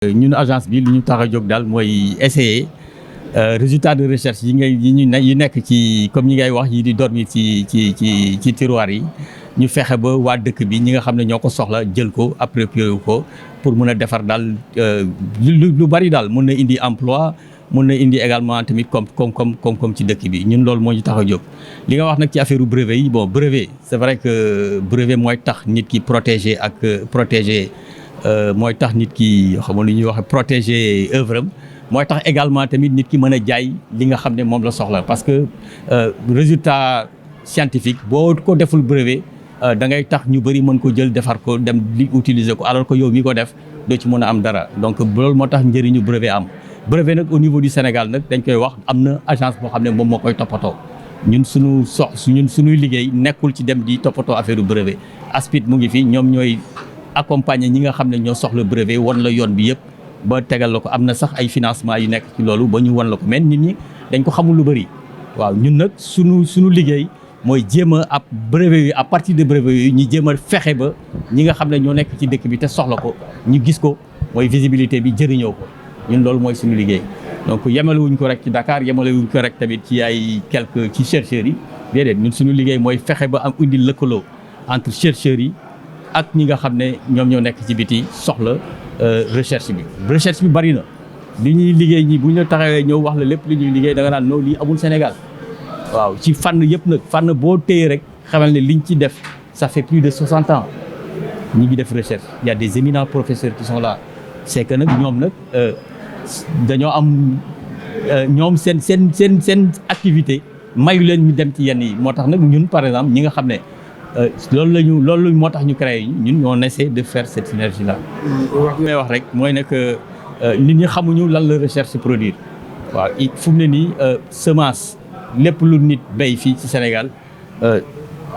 ñun agence bi li ñu tax a jóg daal mooy essayer résultat de recherche yi nekk ci comme ñi ngay wax yi di dormir ci tiroir yi ñu fexe ba waa dëkk bi ñi nga xam ne ñoo ko soxla jël ko approprier ko pour mun a defar daal lu bari daal mun na indi emploi mun na indi également tamit comme ci dëkk bi ñun loolu moo ñu tax a jóg. li nga wax nag ci affaire brevet yi bon brevet c'est vrai que brevet mooy tax nit ki protéger mooy tax nit ki xam nga lu ñuy wax protéger œuvre am mooy tax également tamit nit ki mën a jaay li nga xam ne moom la soxla parce que résultat scientifique boo ko deful brevet da ngay tax ñu bëri mën ko jël defar ko dem li utiliser ko alors que yow mi ko def doo ci mën a am dara donc loolu moo tax njëriñu brevet am. brevet nag au niveau du Sénégal nag dañ koy wax am na agence boo xam ne moom moo koy toppatoo ñun suñuy liggéey nekkul ci dem di toppatoo affaire brevet ASPIT mu ngi fi ñoom ñooy accompagner ñi nga xam ne ñoo soxla brevet wan la yoon bi yëpp ba tegal la ko am na sax ay financement yu nekk ci loolu ba ñu wan la ko mais nit ñi dañ ko xamul lu bëri waaw ñun nag suñu liggéey mooy jéem a ab brevet yi à partir de brevet yooyu ñu jéem a fexe ba ñi nga xam ne ñoo nekk ci dëkk bi te soxla ko ñu gis ko mooy visibilité bi jëriñoo ko ñun loolu mooy suñu liggéey donc yemalewuñ ko rek ci Dakar yemalewuñ ko rek tamit ci ay quelques ci chercheurs yi déedéet ñun suñu liggéey mooy fexe ba am indi lëkkaloo entre chercheurs yi ak ñi nga xam ne ñoom ñoo nekk ci biti soxla recherche bi bari na li ñuy liggéey ñi bu ñu taxawee ñëw wax la lépp li ñuy liggéey da nga naan non lii amul Sénégal waaw ci fànn yëpp nag fànn boo téye rek xamal ne liñ ci def ça fait plus de 60 ans ñi ngi def recherche il y a des éminents professeurs qui sont là c'est que nag ñoom nag dañoo am ñoom seen activité mayu leen ñu dem ci yenn yi moo tax nag ñun par exemple ñi nga xam ne loolu moo tax ñu créé ñun on essaie de faire cette synergie là. may wax rek mooy ne que nit ñi xamuñu lan la recherche produire waaw fu mu ne nii semence lépp lu nit béy fii ci Sénégal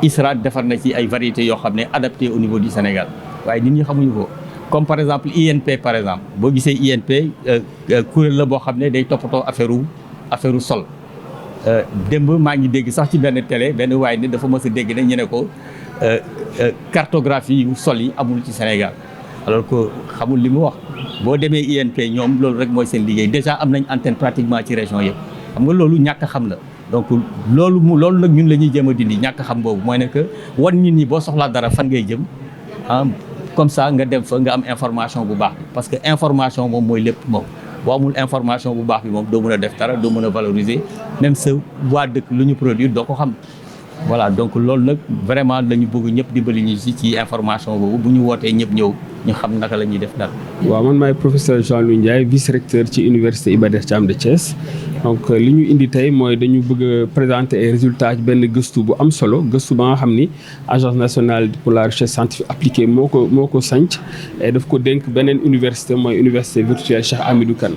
ISRA defar na ci ay variétés yoo xam ne adapté au niveau du Sénégal waaye nit ñi xamuñu ko comme par exemple INP par exemple boo gisee INP kuréel la boo xam ne day toppatoo affaire sol. démb maa ngi dégg sax ci benn télé benn waay ne dafa mës a dégg ne ñu ne ko cartographie yu sol yi amul ci Sénégal alors que xamul li mu wax boo demee INP ñoom loolu rek mooy seen liggéey déjà am nañ antenne pratiquement ci région yëpp xam nga loolu ñàkk xam la donc loolu nag ñun la ñuy jéem a dindi ñàkk xam boobu mooy ne que wan nit ñi boo soxlaa dara fan ngay jëm comme ça nga dem fa nga am information bu baax parce que information moom mooy lépp moom boo amul information bu baax bi moom doo mën a def dara doo mën a valoriser même sa waa dëkk lu ñu produire doo ko xam voilà donc loolu nag vraiment lañu bëgg ñëpp dimbali ñu ci information boobu bu ñu wootee ñëpp ñëw ñu xam naka la ñuy def dara. waaw man maay professeur Jean-Louis Ndiaye vice-recteur ci université Iba Der Thiam de Thiès donc li ñu indi tey mooy dañu bëgg a présenter ay résultats ci benn gëstu bu am solo gëstu ba nga xam ni agence nationale pour la recherche scientifique appliquée moo ko sanc et daf ko dénk beneen université mooy université virtuelle Cheikh Hamidou Kane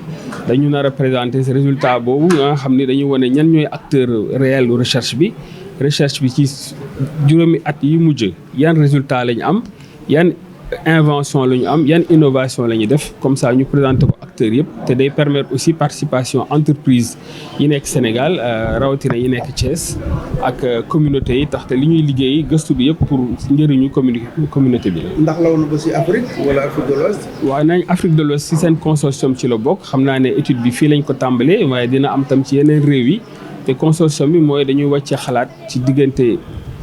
dañu nar a présenter ce résultat boobu nga xam ni dañu wane ñan ñooy acteur réel recherche bi ci juróomi at yi mujj yan résultat lañu am yan invention la ñu am yan innovation la ñuy def comme ça ñu présenter ko acteurs yëpp te day permettre aussi participation entreprise yi nekk Sénégal rawatina yi nekk Thiès ak communauté yi taxte li ñuy liggéey gëstu bi yëpp pour njëriñu communauté bi la. ndax law na ba si Afrique wala Afrique de l'Ouest. waaw nañ Afrique de l'Ouest si seen consortium ci la bokk xam naa ne étude bi fii lañ ko tàmbalee waaye dina am tam ci yeneen réew yi te consortium bi mooy dañuy wàccee xalaat ci diggante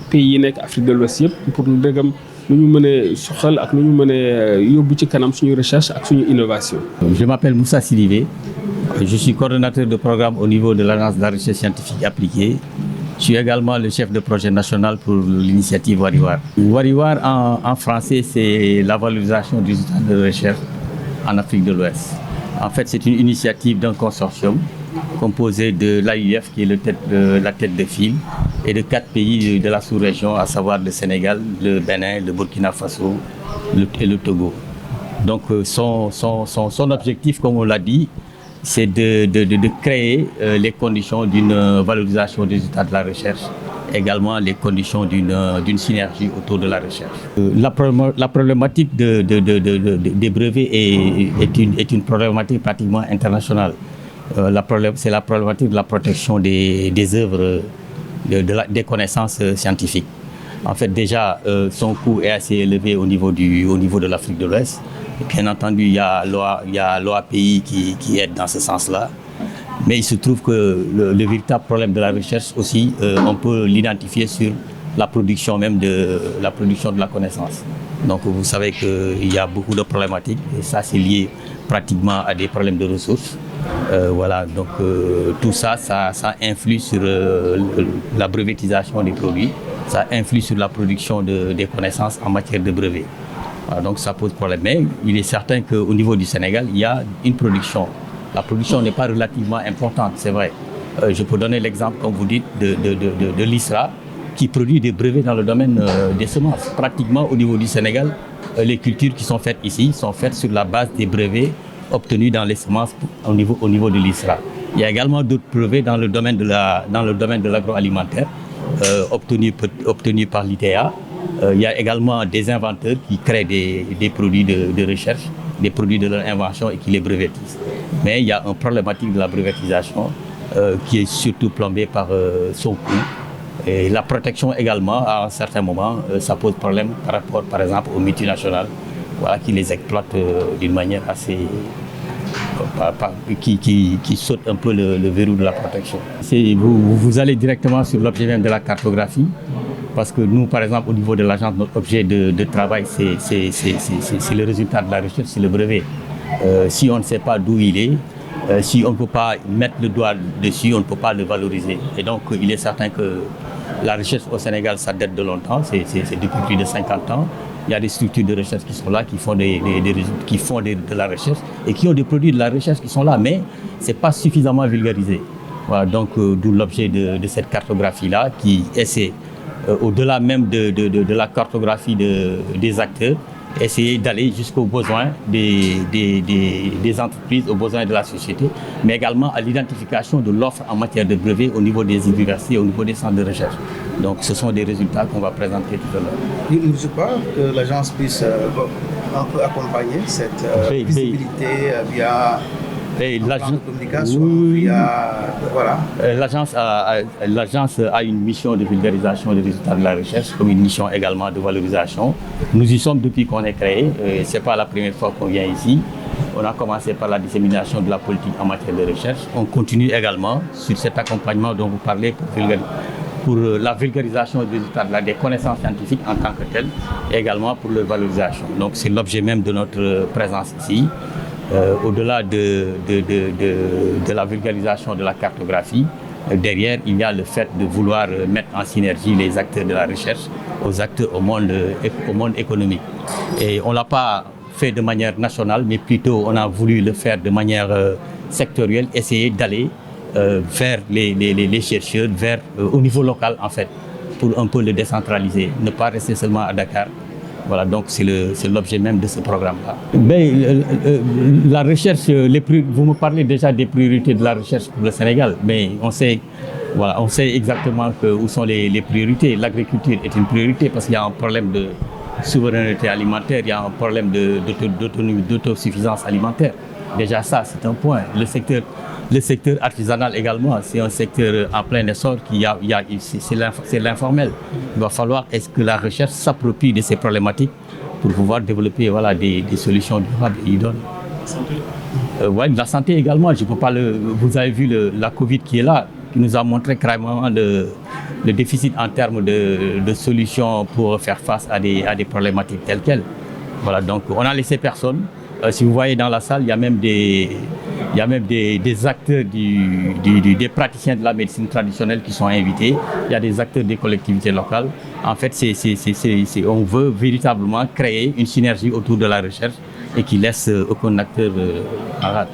pays yi nekk Afrique de l'Ouest yëpp pour ndëgam nu ñu mën a soxal ak nu ñu mën a yóbbu ci kanam suñu recherche ak suñu innovation. Je m'appelle Moussa Sidibé, je suis coordonnateur de programme au niveau de l'agence de la recherche scientifique appliquée. Je suis également le chef de projet national pour l'initiative Wariwar. Wariwar en français c'est la valorisation du résultat de recherche en Afrique de l'Ouest. En fait c'est une initiative d'un consortium composé de l'AUF qui est la tête de file et de 4 pays de la sous-région, à savoir le Sénégal, le Bénin, le Burkina Faso et le Togo. Donc son objectif, comme on l'a dit, c'est de créer les conditions d'une valorisation des résultats de la recherche, également les conditions d'une synergie autour de la recherche. La problématique des brevets est une problématique pratiquement internationale. C'est la problématique de la protection des œuvres, des connaissances scientifiques. En fait, déjà, son coût est assez élevé au niveau de l'Afrique de l'Ouest. Bien entendu, il y a l'OAPI qui aide dans ce sens-là. Mais il se trouve que le véritable problème de la recherche aussi, on peut l'identifier sur la production même de la connaissance. Donc vous savez qu'il y a beaucoup de problématiques et ça c'est lié pratiquement à des problèmes de ressources. Voilà, donc tout ça influe sur la brevetisation des produits, ça influe sur la production des connaissances en matière de brevets. Voilà, donc ça pose problème. Mais il est certain qu'au niveau du Sénégal, il y a une production. La production n'est pas relativement importante, c'est vrai. Je peux donner l'exemple, comme vous dites, de l'ISRA, qui produit des brevets dans le domaine des semences. Pratiquement au niveau du Sénégal, les cultures qui sont faites ici sont faites sur la base des brevets obtenus dans les semences au niveau de l'ISRA. Il y a également d'autres brevets dans le domaine de l'agroalimentaire, obtenus par l'ITA. Il y a également des inventeurs qui créent des produits de recherche, des produits de leur invention et qui les brevettisent. Mais il y a une problématique de la brevettisation qui est surtout plombée par son coût. Et la protection également, à un certain moment, ça pose problème par rapport, par exemple, aux multinationales, voilà, qui les exploitent d'une manière assez... qui saute un peu le verrou de la protection. Vous allez directement sur l'objet même de la cartographie, parce que nous, par exemple, au niveau de l'agence, notre objet de travail, c'est le résultat de la recherche, c'est le brevet. Si on ne sait pas d'où il est, si on ne peut pas mettre le doigt dessus, on ne peut pas le valoriser. Et donc, il est certain que la recherche au Sénégal, ça date de longtemps, c'est depuis plus de 50 ans. Il y a des structures de recherche qui sont là, qui font de la recherche et qui ont des produits de la recherche qui sont là, mais ce n'est pas suffisamment vulgarisé. Voilà, donc, d'où l'objet de cette cartographie-là, qui essaie, au-delà même de la cartographie des acteurs, essayer d'aller jusqu'aux besoins des entreprises, aux besoins de la société, mais également à l'identification de l'offre en matière de brevets au niveau des universités, au niveau des centres de recherche. Donc ce sont des résultats qu'on va présenter tout à l'heure. Il ne faut pas que l'agence puisse un peu accompagner cette visibilité via... L'agence a une mission de vulgarisation des résultats de la recherche, comme une mission également de valorisation. Nous y sommes depuis qu'on est créé. Ce n'est pas la première fois qu'on vient ici. On a commencé par la dissémination de la politique en matière de recherche. On continue également sur cet accompagnement dont vous parlez pour la vulgarisation des résultats des connaissances scientifiques en tant que telles, et également pour leur valorisation. Donc c'est l'objet même de notre présence ici. Au-delà de la vulgarisation de la cartographie, derrière, il y a le fait de vouloir mettre en synergie les acteurs de la recherche aux acteurs au monde économique. Et on ne l'a pas fait de manière nationale, mais plutôt on a voulu le faire de manière sectorielle, essayer d'aller vers les chercheurs, au niveau local en fait, pour un peu le décentraliser, ne pas rester seulement à Dakar. Voilà, donc c'est l'objet même de ce programme-là. La recherche, vous me parlez déjà des priorités de la recherche pour le Sénégal, mais on sait exactement où sont les priorités. L'agriculture est une priorité parce qu'il y a un problème de souveraineté alimentaire, il y a un problème d'autosuffisance alimentaire. Déjà ça, c'est un point. Le secteur artisanal également, c'est un secteur en plein essor, c'est l'informel. Il va falloir que la recherche s'approprie de ces problématiques pour pouvoir développer des solutions durables et idoines. La santé également, je peux pas vous avez vu la Covid qui est là, qui nous a montré carrément le déficit en termes de solutions pour faire face à des problématiques telles quelles. Voilà, donc on a laissé personne. Si vous voyez dans la salle, il y a même des acteurs, des praticiens de la médecine traditionnelle qui sont invités. Il y a des acteurs des collectivités locales. En fait, on veut véritablement créer une synergie autour de la recherche et qui laisse aucun acteur en rade.